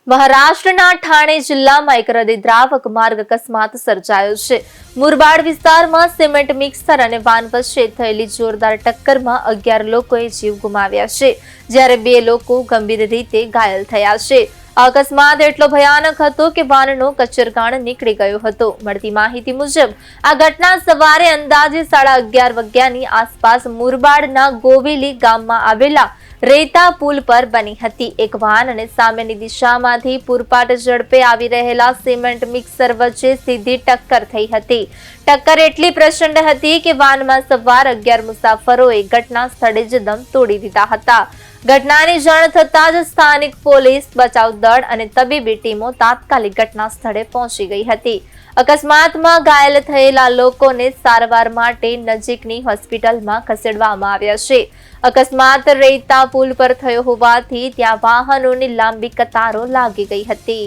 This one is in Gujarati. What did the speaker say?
મહારાષ્ટ્રના ઠાણે જિલ્લામાં એક હૃદયદ્રાવક માર્ગ અકસ્માત સર્જાયો છે. મુરબાડ વિસ્તારમાં સિમેન્ટ મિક્સર અને વાન વચ્ચે થયેલી જોરદાર ટક્કરમાં 11 લોકોએ જીવ ગુમાવ્યા છે, જ્યારે 2 લોકો ગંભીર રીતે ઘાયલ થયા છે. અકસ્માત એટલો ભયાનક હતો કે વાનનો કચરગાણ નીકળી ગયો હતો. મળતી માહિતી મુજબ આ ઘટના સવારે અંદાજે 11:30 વાગ્યાની આસપાસ મુરબાડના ગોવેલી ગામમાં આવેલા રેતા પુલ પર બની હતી. એક વાહન અને સામેની દિશામાંથી પૂરપાટ ઝડપે આવી રહેલા સિમેન્ટ મિક્સર વચ્ચે સીધી ટક્કર થઈ હતી. ટક્કર એટલી પ્રચંડ હતી કે વાનમાં સવાર 11 મુસાફરોએ ઘટના સ્થળે જ દમ તોડી દીધા હતા. ઘટનાની જાણ થતાં જ સ્થાનિક પોલીસ, બચાવ દળ અને તબીબી ટીમો તાત્કાલિક ઘટના સ્થળે પહોંચી ગઈ હતી. અકસ્માતમાં ઘાયલ થયેલા લોકોને સારવાર માટે નજીકની હોસ્પિટલમાં ખસેડવામાં આવ્યા છે. અકસ્માત રેતા પુલ પર થયો હોવાથી ત્યાં વાહનોની લાંબી કતારો લાગી ગઈ હતી.